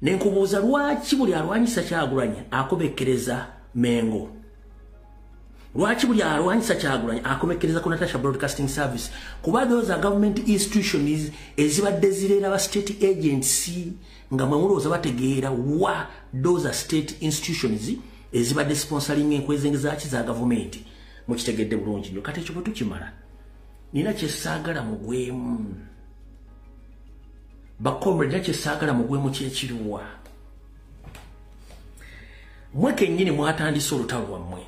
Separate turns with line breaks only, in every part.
Nenkubuuza lwaki buli alwanyisa Kyagulanyi akomekereza Mengo? Lwaki buli alwanyisa Kyagulanyi akomekereza ku Natasha Broadcasting Service? Kuba those are government institutions ezibadde zirera ba state agency nga mwemulooza bategeera wa those are state institutions ezibadde sponsoring enkwezengeza za government. Mukitegedde bulungi nnyo. Kati ekyo bwe tukimala nina kyesaagala mugwemu. Bakomre nina kyesaagala mugwemu kyekiriwa. Mwe kennyini mwatandise olutalo lwammwe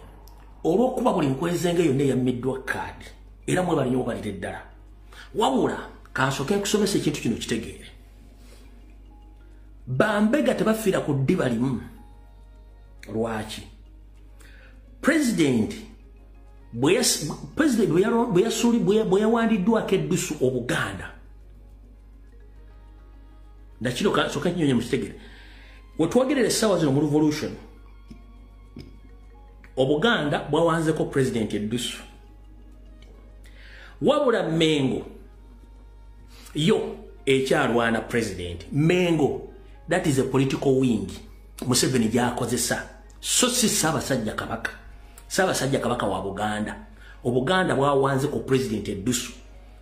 olw'okuba buli nkwezenge yonna eyammiddwa kaadi era mwe balinyo balire ddala. Wabula kansooke nkusomesa ekintu kino kitegeere. Bambega tebafiira ku ddiba limu. Lwaki? President bwe yawandiddwako eddusu Obuganda. Nakino kansooke nkinyonye mu kitegeere. We twagerera essaawa zino mu revolution Obuganda bwawanzeko president eddusu. Wabula Mengo yo ekyalwana president. Mengo, that is a political wing. Museveni gyakozesa. So si Ssaabasajja Kabaka. Ssaabasajja Kabaka wa Buganda. Obuganda bwawanzeko president eddusu.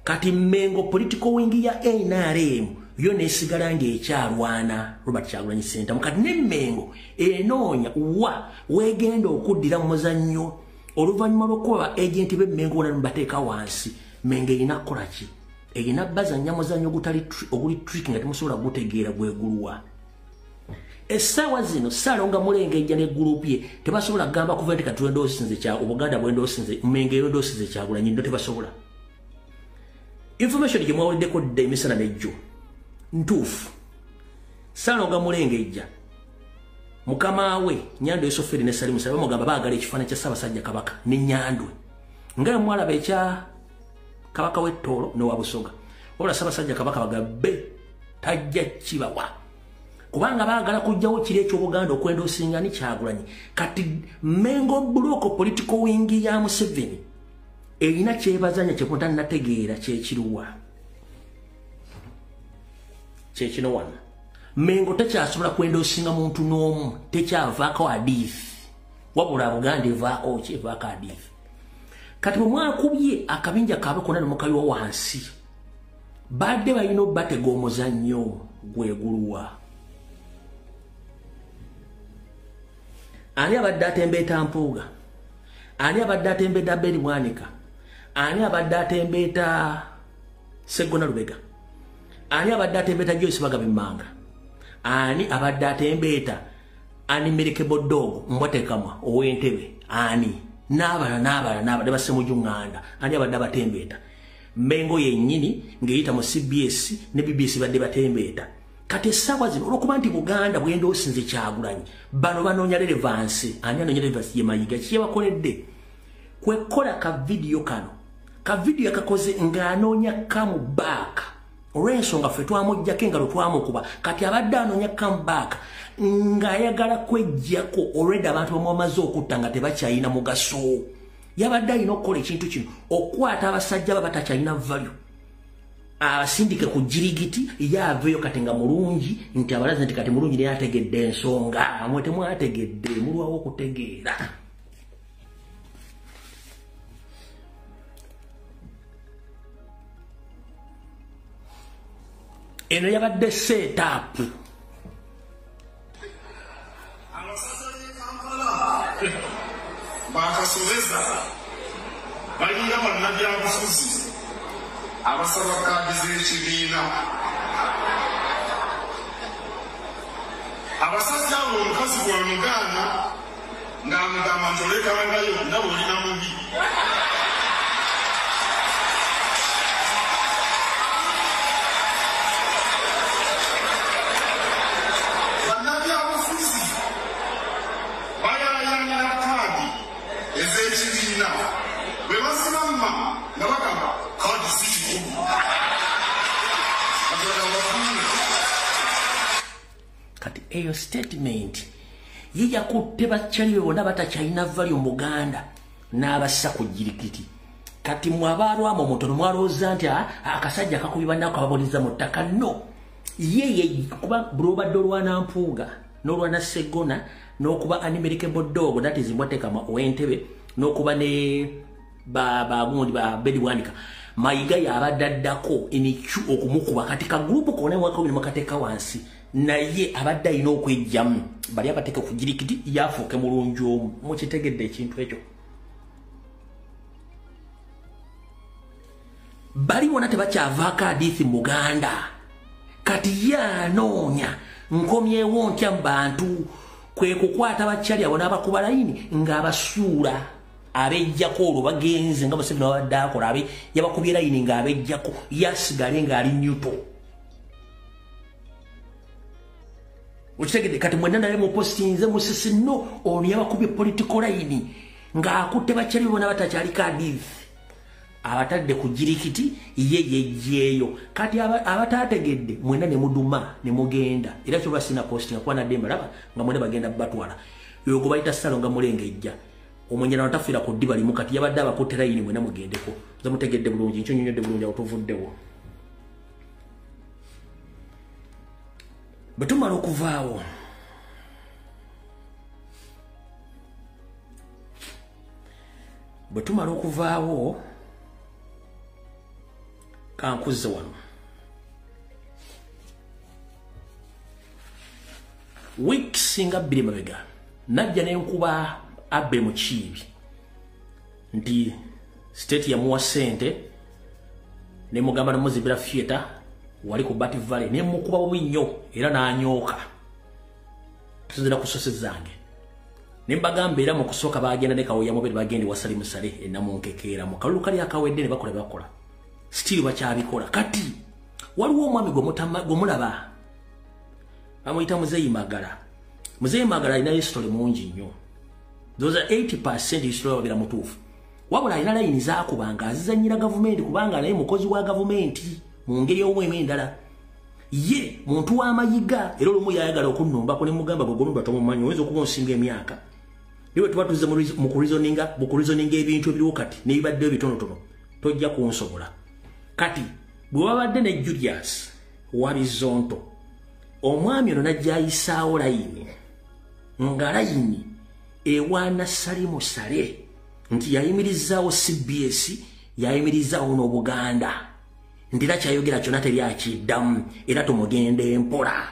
Kati Mengo political wing ya NRM yo nesigala ng'ekyalwana Robert Kyagulanyi Ssentamu. Kati ne Mengo enoonya wa wegenda okuddira mu muzannyo oluvannyuma lw'okuba agenti be Mengo wonna bateeka wansi. Mengo erina kukola ki? Erina bazannya muzannyo oguli tricky nga temusobola gutegeera gweguluwa. Essaawa zino Ssaalonga Mulengejja ne gurupu ye tebasobola kugamba kuva nti kati wendoosinze kya Obuganda bwendoosinze Mengo wendoosinze Kyagulanyi ndo tebasobola. Information gye mwawuliddeko dda emisana n'ejjo ntuufu. Ssaalonga Mulengejja mukama we Nyandwe Yusuferi ne Salimu Salimu bamugamba baagala ekifaananyi kya Ssaabasajja Kabaka ne Nyandwe nga mwalaba ekya Kabaka w'Ettoolo ne Wabusoga. Wabula Ssaabasajja Kabaka bagambe tajja kibawa kubanga baagala kujjawo kiri eky'Obuganda okwendoosinga ni Kyagulanyi. Kati Mengo buloko political wing ya Museveni erina kyebazanya kyemutannategeera kyekiriwa. Kyekino wano Mengo tekyasobola kwendoosinga muntu n'omu, tekyavaako hadithi. Wabula Buganda evaako ki? Evaako hadithi. Kati bwe mwakubye akabinja kaabwe konna ne mukayiwa wansi badde balina obbatega omuzannyo gweguluwa. Ani abadde atembeeta Mpuuga? Ani abadde atembeeta Beri Mwanika? Ani abadde atembeeta Sseggona Lubega? Ani abadde atembeeta Joyce Bagabimmanga? Ani abadde atembeeta Animirike Bodogo Mbwatekamwa ow'Entebe? Ani? N'abala Basemujju Nganda. Ani abadde abatembeeta? Mengo yennyini ng'eyita mu CBS ne BBC badde batembeeta. Kati essaawa zino olw'okuba nti Buganda bwendoosinze Kyagulanyi bano banoonya relevance. Ani anoonya relevance ye Mayiga? Kye bakoledde kwekola ka video kano. Ka video kakoze ng'anoonya come back. Olw'ensonga ffe twamuggyako engalo twamukuba. Kati abadde anoonya come back ng'ayagala kweggyako already abantu bamwamaze okutta nga tebakyalina mugaso. Yabadde alina okukola ekintu kino okukwata abasajja baba takyalina value abasindike ku jirigiti yaaveeyo kati nga mulungi nti abalazi nti kati mulungi naye ategedde ensonga. Mwe temwategedde, mulwawo okutegeera. Eno yabadde setup.
Bakasobeza balina bannabyabufuzi abasaba kaadi z'ekibiina. Abasajja abo omukazi bw'amugaana ng'amugamba nti olekangayo nabo olina mubi. Bannabyabufuzi bayayayanira kaadi ez'ekibiina bwe basimama nga bagamba kaadi si kikulu.
Kati eyo statement ye yakutte bakyali be bonna batakyalina value mu Buganda n'abassa ku jirikiti. Kati mwabalwamu omutono mwalowooza nti akasajja kakubibwa nako ababoniza mu ttaka. No, ye kuba broba dolwa na mpuga n'olwa na Segona n'okuba animalikable dog that is mbwatekama Owentebe n'okuba ne gundi ba Bedi Bwanika mayiga yabadaddako emichu okumukuba katika group kone mwaka bino makateka wansi naye abadda ino okwejjamu bali abateka kugirikiti yafuuke mulungi omu mukitegedde ekintu ekyo bali wona tebakyavaako hadithi Muganda kati yanoonya nkomyewo ntya mu bantu kwe kukwata bakyali abo n'abakuba layini ng'abasuula abejjako olwo bagenze nga Museveni wabadde akola abe yabakubye layini ng'abejjako yasigale ng'ali nyuto ukitegedde kati mwenna naye mupostinze musisi nno ono yabakubye political layini ng'akutte bakyali bona batakyaliko hadithi abatadde ku jirikiti ye yejjeeyo kati abatategedde mwenna ne muduma ne mugenda era kyo basina posting kwa na demba laba nga mwenna bagenda batwala yo go bayita salo nga mulengejja omwenyana natafira ku diba limu kati yabadde abakutte layini mwenna mugendeko za mutegedde bulungi nkyo nyonyodde bulungi otuvuddewo betumala okuvaawo kankuze wano weeks nga bbiri mabega najja nenkuba Abbe Mukiibi nti state yamuwa ssente ne mugamba namuzibira theater wali ku Bat Valley ne mukuba bubi nnyo era n'anyooka tuzira ku sose zange ne mbagamba era mu kusooka bagenda ne kawo yamubiri bagende wasali musale enamunkekeera mu kalulu kali akawedde ne bakola still bakyabikola kati waliwo omwami gomulaba bamuyita Muzeeyi Magala alina history mungi nnyo those are 80% history wabira mutuufu wabula alina layini zaakubanga azizanyira gavumenti kubanga naye mukozi wa gavumenti mu ngeri y'omwemu endala ye muntu w'amayiga era olumu yayagala okunnumbako ne mugamba gogolumba tomumanyi oyinza okuba onsinga emyaka niwe tuba tuzze mu kurizoninga ebintu ebiriwo kati n'ebibaddeyo bitonotono tojja kunsobola kati bwe wabadde ne Julius Warizonto omwami ono najja ayisaawo layini nga layini ewaana Salimu Sale nti yayimirizaawo CBS yayimirizaawo n'Obuganda nti era kyayogera kyonna teryakiddamu era tumugende mpola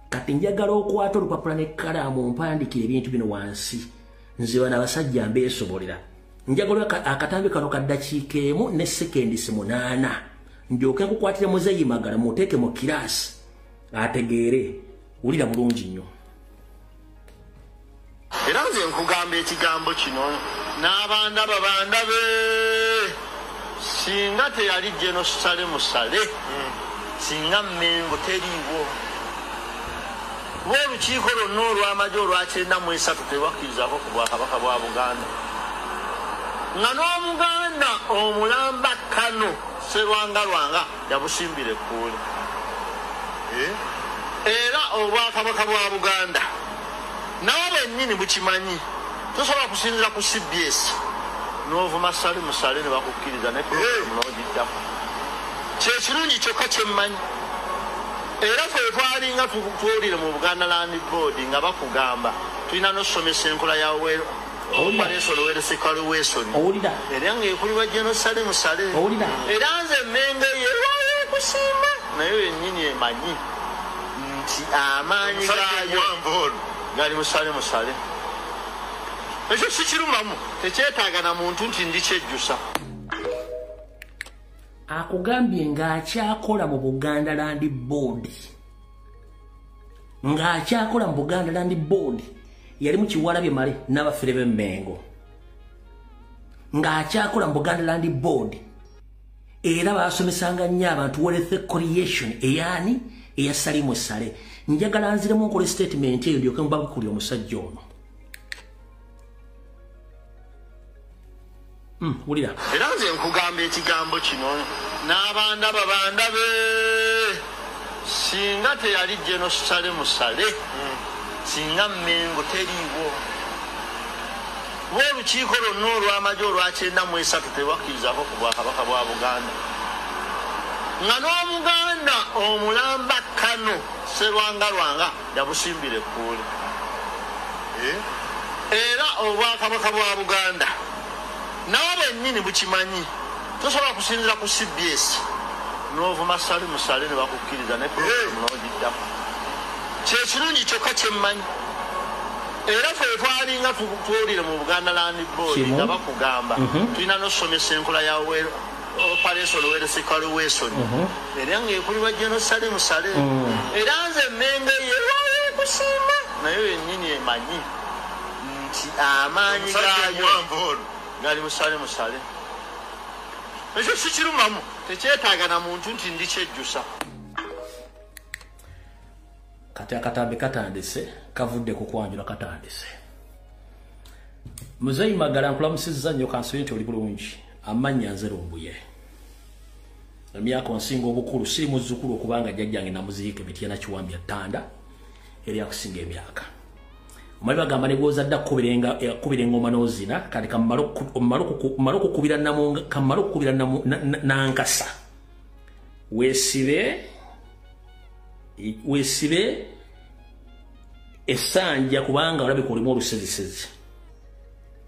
kati njagala okwata olupapula n'ekkalaamu mpandikira ebintu bino wansi nze bano abasajja mbeesobolera njagala akatambi kano ka ddakiika emu ne sekendisi 8 ndyoke nkukwatire Muzeeyi Magala muteeke mu kiraasi ategeere wulira bulungi nnyo
era nze nkugamba ekigambo kino n'abanda babandabe singa teyali Jeno Salimu Sale singa Mmengo teriiwo b'olukiiko lwonna olw'amagye olwa93 tebakkirizaako ku Bwakabaka bwa Buganda nga n'Omuganda omulamba Kano Sserwanga yabusimbira ekkuule era Obwakabaka bwa Buganda nawe bennyini bukimanyi tosobola kusinzira ku CBS n'ovuma Salimu Sale ne bakukkiriza ne n'ogiddako kyekirungi kyokka kyemmanyi era ffe twalinga tuwulire mu Buganda Land Board nga bakugamba tulina n'osomesa enkola ya Operation Welfare Wilson era ng'ekulirwa Jeno Salimu Sale era nze Mmengo ye kusiima naye yennyini emanyi nti amaanyi gaayo gali mu Salimu Sale ekyo sikirumamu tekyetaaga na muntu nti ndi kyejjusa
akugambye ng'akyakola mu Buganda Land Board yali mu Kiwalabye Male n'abafere b'Emmengo ng'akyakola mu Buganda Land Board era baasomesanga nnyo abantu wealth creation eyani eya Salimu Sale njagala nziremu nkole statement eyo ndyoke mbakuli omusajja ono wulira
era nze nkugamba ekigambo kino n'abanda babandabe singa teyali Jeno Salimu Sale singa Mmengo teriiwo b'olukiiko lwonna olw'amagye olwa93 tebakkirizaako ku Bwakabaka bwa Buganda nga n'Omuganda omulamba Kano wano Serwanga yabusimbire kule era obwakabaka bwa Buganda nawe bennyini bukimanyi tosobola kusinzira ku CBS n'ovuma musale ne bakukkiriza ne program n'ogiddamu kyekirungi kyokka kyemmanyi era ffe twalinga tuwulire mu Buganda Land Board nga bakugamba tulina n'osomesa enkola ya Operation Welfare Wilson era ng'ekulirwa General Musale era nze emmenge ye kusiima naye yennyini emanyi nti amaanyi gaayo gali musale ekyo sikirumamu tekyetaaga na muntu nti ndi kyejjusa
kati akatambi katandise kavudde ku kwanjula katandise Muzeyi Magala nkulamusizza nnyo kansubire nti oli bulungi amannya nze Lumbuye emyaka onsinga obukulu siri muzzukulu okubanga jjajjange namuziika Mityana Kiwambya Ttanda eri akusinga emyaka omali bagamba negwoza dda kubira engoma n'ozina kati kamala okukubira nankasa weesibe essanja kubanga olabika olimu olusezisezi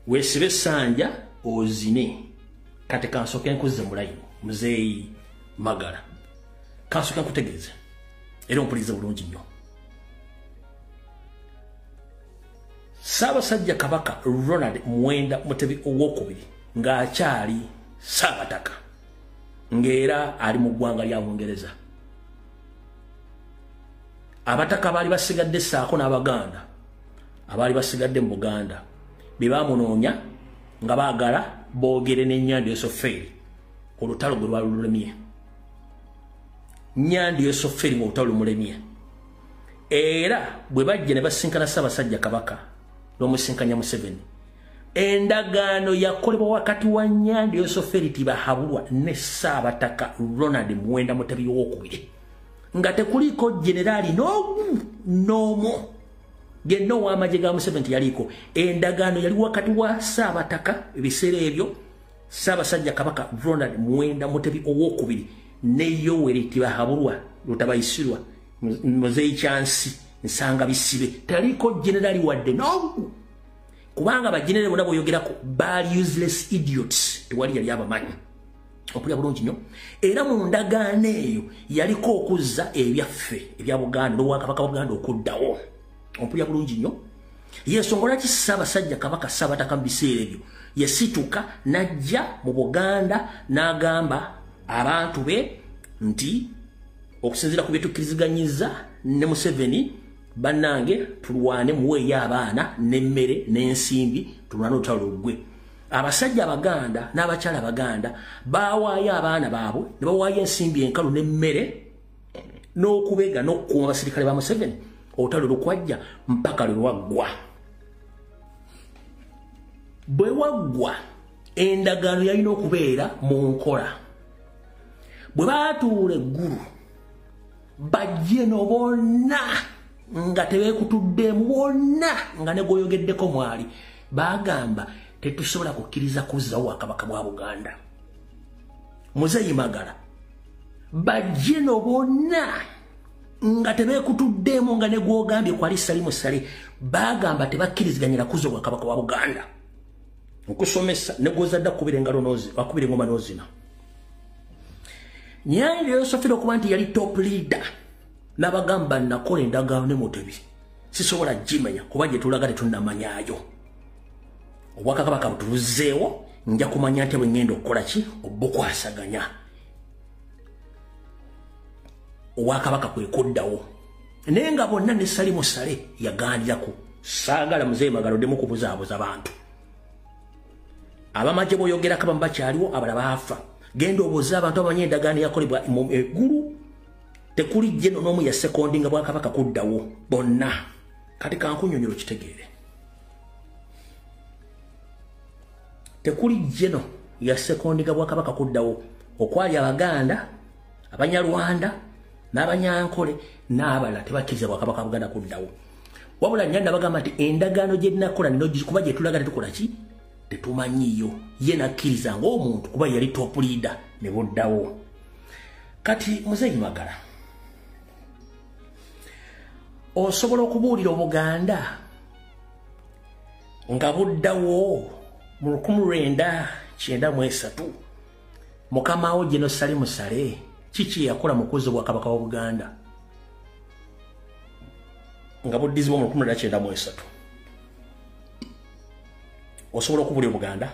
weesibe essanja ozine kati kansoke nkuzze mulayini Muzeyi Magala kansoke nkutegeeze era ompulirize bulungi nnyo Ssaabasajja Kabaka Ronald Muwenda Mutebi owokubiri ng'akyali Ssaabataka ng'era ali mu ggwanga lya Bungereza abataka baali basigadde ssaako n'Abaganda abaali basigadde mu Buganda be baamunoonya nga baagala boogere n'ennyanja Esoferi olutalo gwe lwali lulemye nnyanja Esoferi mu lutalo lumulemye era bwe bajja ne basinkana Ssaabasajja Kabaka n'omusinkanya Museveni endagaano yakolebwa wakati wa nnyanja Esoferi tibahabulwa ne Ssaabataka Ronald Muwenda Mutebi owokubiri nga tekuliko generali n'omu genna ow'amagye ga Museveni yaliko endagaano yali wakati wa Ssaabataka ebiseera ebyo Ssaabasajja Kabaka Ronald Muwenda Mutebi owokubiri ne Yoweri tibahabulwa lutabayisirwa Muzeyi Kyansi nsanga bisibe taliko generali wadde n'omu kubanga bagenerali bonna boyogerako baali useless idiots tewali yali abamanyi opulya bulungi nnyo era mu ndagaano eyo yaliko okuzza ebyaffe ebya Buganda n'Obwakabaka bwa Buganda okuddawo opulya bulungi nnyo yensonga lwaki Ssaabasajja Kabaka Ssaabataka mu biseera ebyo yasituka n'ajja mu Buganda n'agamba abantu be nti okusinziira ku byetukkiriziganyizza ne Museveni bannange tulwane muweeyo abaana n'emmere n'ensimbi tulwane olutalo luggwe abasajja Abaganda n'abakyala Abaganda baawaayo abaana baabwe ne bawaayo ensimbi enkalu n'emmere n'okubega n'okukuuma abasirikale ba Museveni olutalo lukwajja mpaka lwe lwaggwa bwe waggwa endagaano yalina okubeera mu nkola bwe baatuula eggulu bajje no bonna nga tebeekutuddeemu bonna nga ne gwoyogeddeko mwali bagamba tetusobola kukkiriza kuzzawo Bwakabaka bwa Buganda Muzeyi Magala bajje no bonna nga tebeekutuddeemu nga ne gwogambye kwali Musale bagamba tebakkiriziganyira kuzza Bwakabaka bwa Buganda nkusomesa ne gwozadda kubira engoma n'ozina Nnyanja Esoferi okuba nti yali top leader n'abagamba nakola endagaano ne Mutebi sisobola gimenya kuba gye tulaga tetunnamanyaayo Obwakabaka butuluzzeewo nja kumanya nti bwe ngenda okukola ki obukwasaganya Obwakabaka kwe kuddawo naye nga bonna ne Musale yagandiraku saagala Muzeyi Magala oddemu kubuzaabuza abantu abamagye boyogerako abamu bakyaliwo abalala baafa genda obuuza abantu abamanya endagaano yakolebwa eggulu tekuli jeno n'omu ya sekondi nga Bwakabaka kuddawo bonna kati kankunyonyola kitegeere tekuli jeno ya sekondi nga Bwakabaka kuddawo okwali Abaganda Abanyarwanda n'Abanyankole n'abalala tebakkiriza Bwakabaka Buganda kuddawo wabula Nyanda bagamba nti endagaano gye nakola kuba gye tulaga tetukola ki tetumanyiyo ye nakkiriza ng'omuntu kuba yali top leader ne buddawo kati Muzeyi Magala osobola okubuulira Obuganda nga buddawo mu 1993 mukama wo General Salim Saleh kiki yakola mu kuzo bwa kabaka wa Buganda nga buddizibwa mu 1993 osobola okubuulira Buganda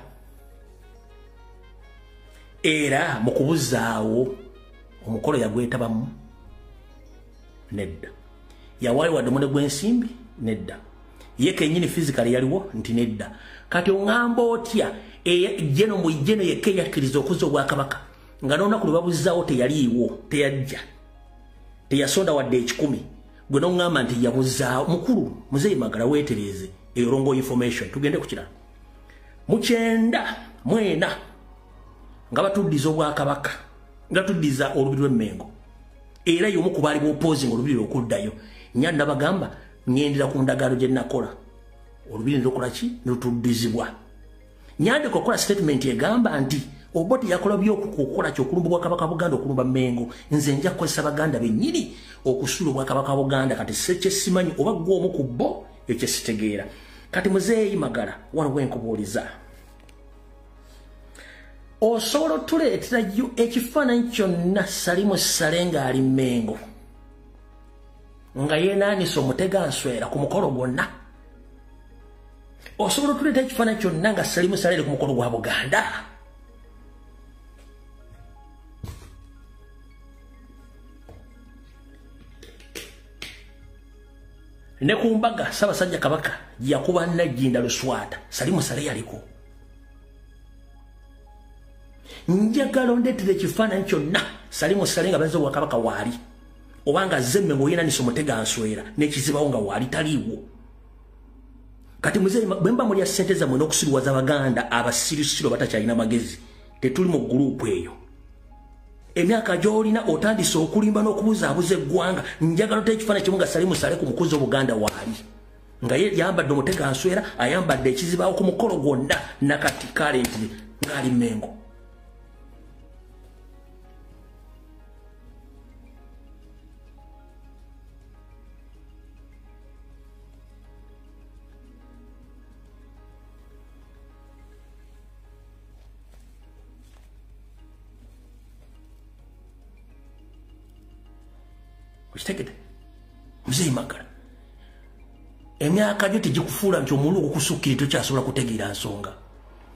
era mu kubuzaawo omukolo yagwetabamu nedda yawali wadde mune gwensimbi nedda ye kenyini physically yaliwo nti nedda kati ongamba otya jeno mu jeno yeke yakiriza okuzo bwa kabaka nga nona ku babuzaawo teyaliwo teyajja teyasonda wadde 10 gwe nongamba nti yabuzaawo mukulu muzeyi magala wetereze eyorongo information tugende ku kirala mu 9 nga batuddiza obwa kabaka nga tuddiza olubiri lw'Emmengo era yomu kubali bo opposing olubiri okuddayo nyanda bagamba nyendera ku ndagalo gye nakola olubiri ndokola ki lutuddizibwa nyande kokola statement egamba nti oboti yakola byokukola kyokulumba bwa kabaka Buganda okulumba Mmengo nze nja kukozesa Baganda bennyini okusula bwa kabaka Buganda kati seche simanyi oba gwomu ku bo ekye sitegeera kati muzeeyi magala waliwo enkubuuliza osobola tuleetera ekifaananyi kyonna Salim Saleh nga ali Mmengo nga yeenaanisa omutega nswera ku mukolo gwonna osobola tuleetera ekifaananyi kyonna nga Salim Saleh ku mukolo gwa Buganda ne ku mbaga Ssaabasajja Kabaka yakuba Najjinda Luswata Salim Saleh yaliko njagala ondeetera ekifaananyi kyonna Salim Saleh nga banze Kabaka waali obanga zemme ngoyeenaanisa omutega nswera n'ekizibawo nga waali taliiwo kati muzeeyi bwemba mulya ssente zammwe n'okusiriwaza Abaganda abasirisiro batakyalina magezi tetuli mu gurupu eyo emyaka gy'olina otandise okulimba n'okubuzaabuza eggwanga njagala otera ekifaananyi kimu nga Salim Saleh ku mukuzi Obuganda waali nga ye yambadde omutega nswera ayambadde ekizibawo ku mukolo gwonna nakati kalentire ng'ali Mmengo Kitegede muzeeyi magala emyaka gyo tegikufuula nti omuntu okukusukkira tokyasobola kutegeera nsonga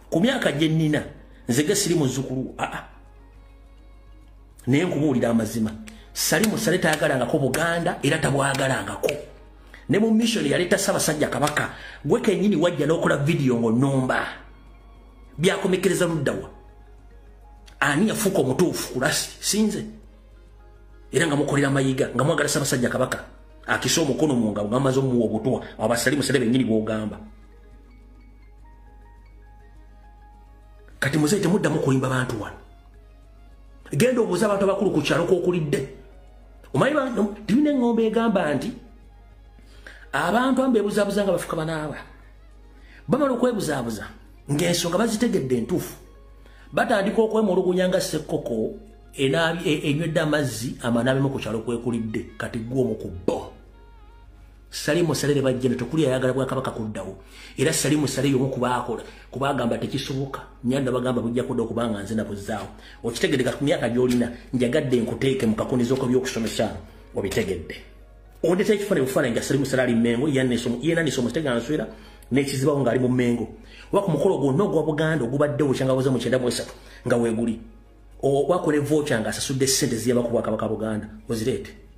ku myaka gye nnina nzege siri muzzukulu naye nkubuulira amazima Salim Saleh tayagalangako Buganda era tabwagalangako ne mu mission yaleeta Ssaabasajja Kabaka gwe kennyini wajja n'okola vidiyo ng'onnomba byakomekereza luddawa ani yafuuka omutuufu kulasi sinze era nga mukolera mayiga nga mwagala Ssaabasajja Kabaka akisa omukono mu ngabo ng'amaze omuwa obutwa aba Salim Saleh bennyini bw'ogamba kati muzeeyi temuddamu kulimba bantu wano genda obuuza abantu abakulu ku kyalo k'okulidde omanyi tulina eŋŋombe egamba nti abantu ambeebuzaabuza nga bafuka banaaba bamala okwebuzaabuza ng'ensonga bazitegedde entuufu batandika okwemulugunya nga ssekkoko enywedde amazzi amanaabemu ku kyalo kwekulidde kati gw'omu ku bo Salim Saleh bajja tokuli ayagala bwa kabaka kuddawo era Salim Saleh yomu kubaakola kubagamba tekisoboka nyanda bagamba bujja kudda okubanga nze nabuzaawo okitegedde ku myaka gy'olina njagadde nkuteeke mu kakunizo ko by'okusomesa obitegedde ondeta ekifane bufaananyi nga Salim Saleh ali Mmengo yeenaanisa omutega nswera n'ekizibawo ng'ali mu Mmengo oba ku mukolo gwonna ogwa Buganda ogubaddewo kyangabuze mu 93 nga weeguli wakola evooca nga asasudde ssente ziyaba ku Bwakabaka Buganda ozireete